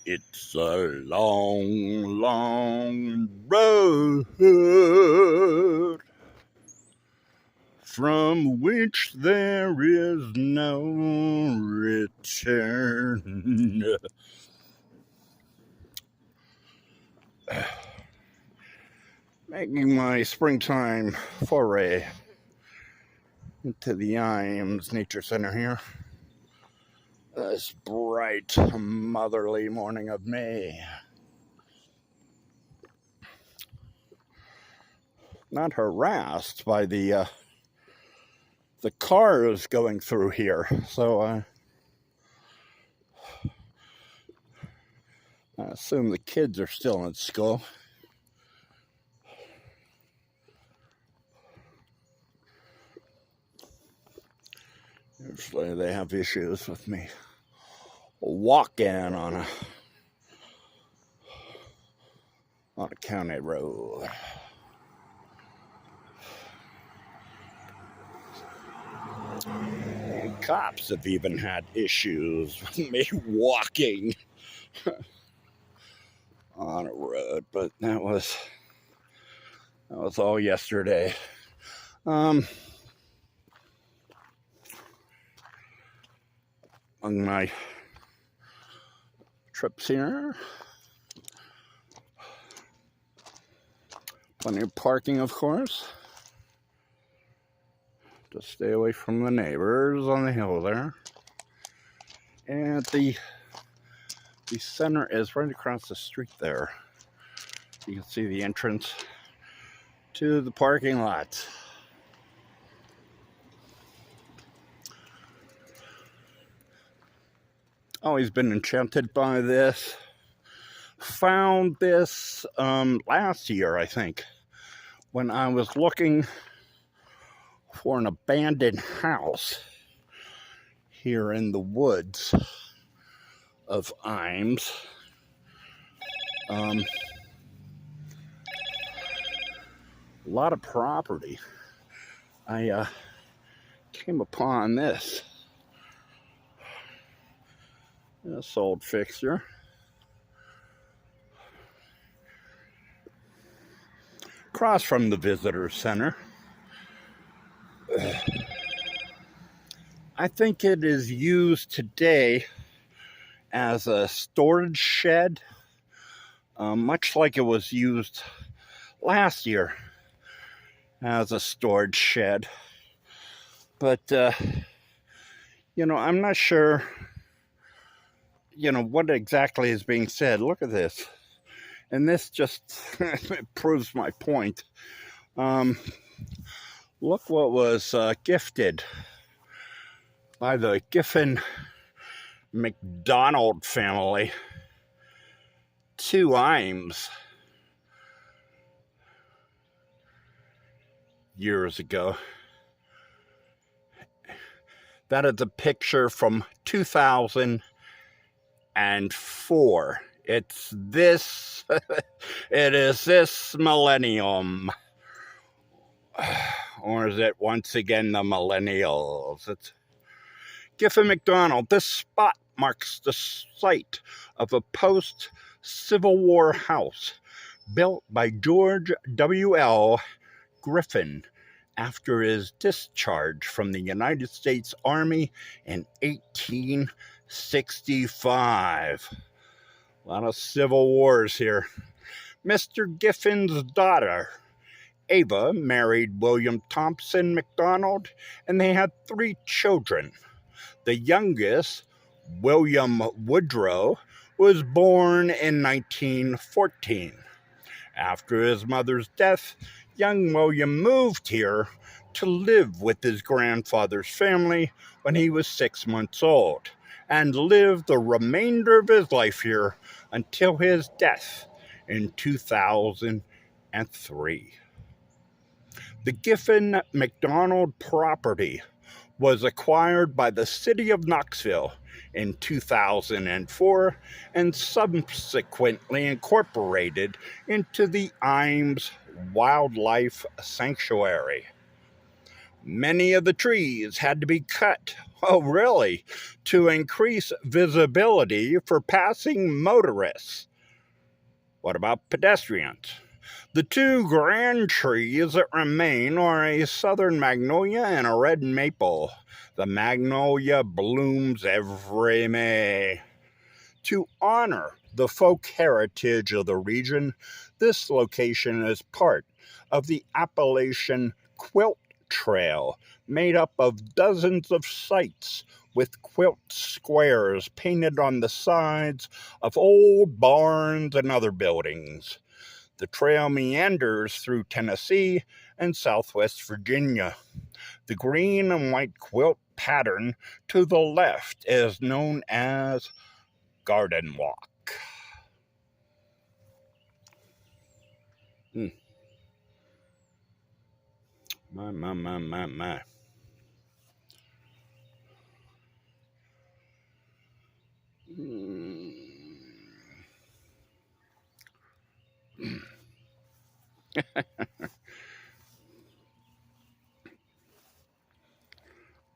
It's a long, long road from which there is no return. Making my springtime foray into the Ijams Nature Center here. This bright, motherly morning of May. Not harassed by the cars going through here, so I assume the kids are still in school. Usually they have issues with me walking on a county road. And cops have even had issues with me walking on a road, but that was all yesterday. On my trips here, plenty of parking, of course, to stay away from the neighbors on the hill there. And the center is right across the street there. You can see the entrance to the parking lot. Always been enchanted by this. Found this last year, I think, when I was looking for an abandoned house here in the woods of Ijams. A lot of property. I came upon this old fixture. Across from the visitor center. I think it is used today as a storage shed, much like it was used last year as a storage shed. But, I'm not sure, what exactly is being said. Look at this. And this just proves my point. Look what was gifted by the Giffin-McDonald family to Ijams years ago. That is a picture from 2004. It's this, it is this millennium. Or is it once again the millennials? It's Giffin-McDonald. This spot marks the site of a post-Civil War house built by George W.L. Griffin after his discharge from the United States Army in 1865. A lot of civil wars here. Mr. Giffin's daughter, Ava, married William Thompson McDonald, and they had 3 children. The youngest, William Woodrow, was born in 1914. After his mother's death, young William moved here to live with his grandfather's family when he was 6 months old, and lived the remainder of his life here until his death in 2003. The Giffin-McDonald property was acquired by the city of Knoxville in 2004 and subsequently incorporated into the Ijams Wildlife Sanctuary. Many of the trees had to be cut Oh, really? To increase visibility for passing motorists. What about pedestrians? The two grand trees that remain are a southern magnolia and a red maple. The magnolia blooms every May. To honor the folk heritage of the region, this location is part of the Appalachian Quilt Trail, made up of dozens of sites with quilt squares painted on the sides of old barns and other buildings. The trail meanders through Tennessee and southwest Virginia. The green and white quilt pattern to the left is known as Garden Walk. My.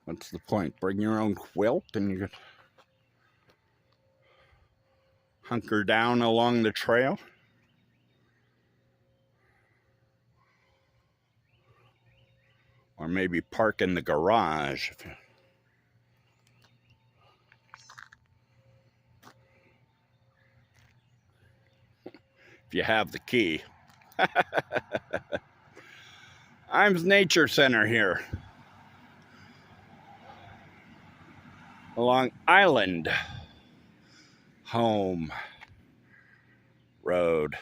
What's the point? Bring your own quilt and you could hunker down along the trail? Or maybe park in the garage. If you have the key. Ijams Nature Center here. Along Island Home Road.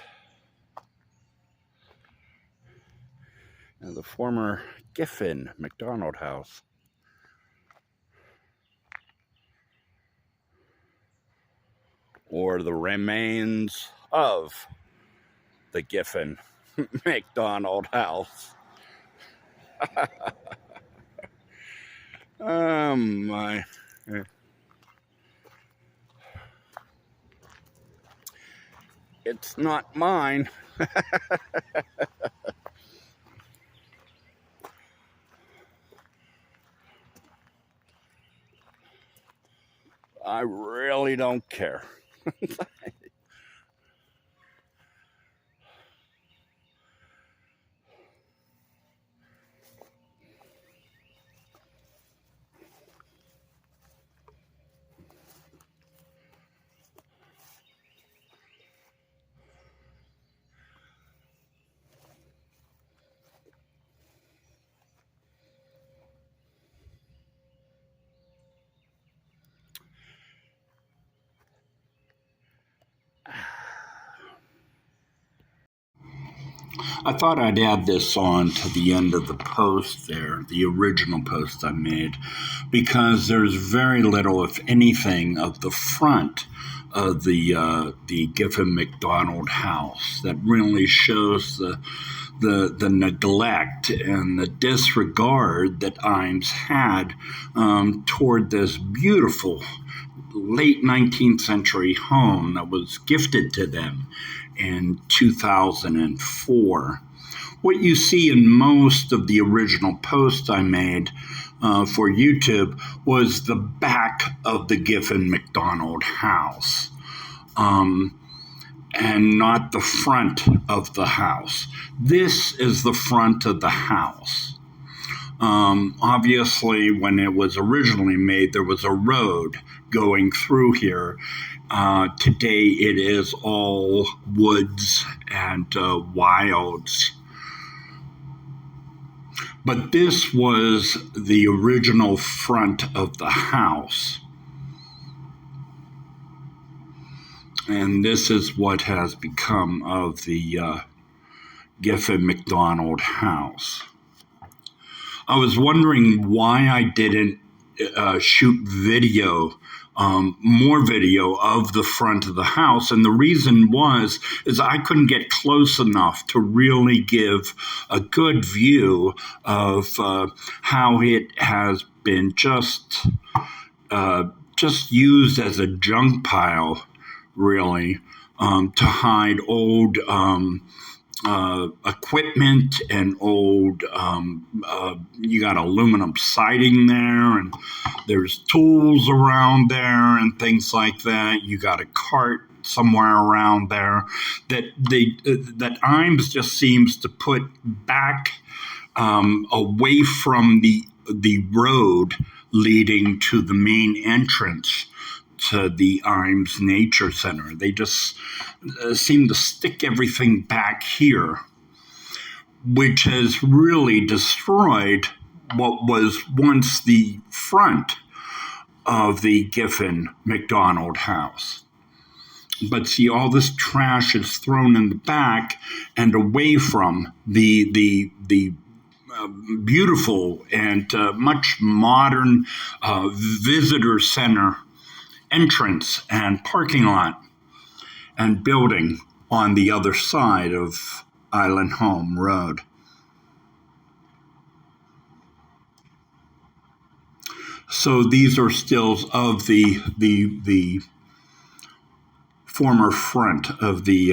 And the former Giffin-McDonald House. Or the remains of the Giffin-McDonald House. Oh my. It's not mine. I really don't care. I thought I'd add this on to the end of the post there, the original post I made, because there's very little, if anything, of the front of the Giffin-McDonald House that really shows the neglect and the disregard that Ijams had toward this beautiful late 19th century home that was gifted to them in 2004. What you see in most of the original posts I made for YouTube was the back of the Giffin-McDonald House, and not the front of the house. This is the front of the house. Obviously, when it was originally made, there was a road going through here. Today, it is all woods and wilds. But this was the original front of the house. And this is what has become of the Giffin-McDonald House. I was wondering why I didn't shoot more video of the front of the house. And the reason is I couldn't get close enough to really give a good view of how it has been just used as a junk pile, really, to hide old equipment and old, you got aluminum siding there, and there's tools around there and things like that. You got a cart somewhere around there that Ijams just seems to put back away from the road leading to the main entrance to the Ijams Nature Center. They just seem to stick everything back here, which has really destroyed what was once the front of the Giffin-McDonald House. But see, all this trash is thrown in the back and away from the beautiful and much modern visitor center entrance and parking lot and building on the other side of Island Home Road. So these are stills of the former front of the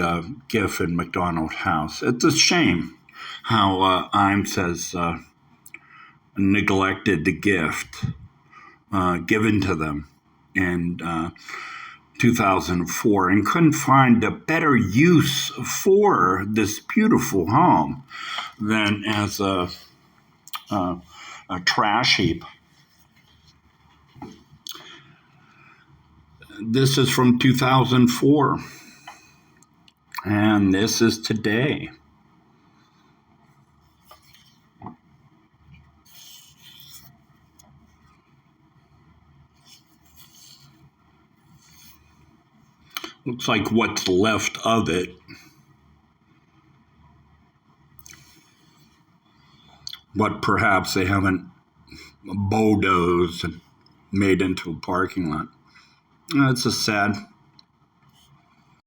Giffin-McDonald House. It's a shame how Ijams has neglected the gift given to them in 2004 and couldn't find a better use for this beautiful home than as a trash heap. This is from 2004, and this is today. Looks like what's left of it. What perhaps they haven't bulldozed and made into a parking lot. It's a sad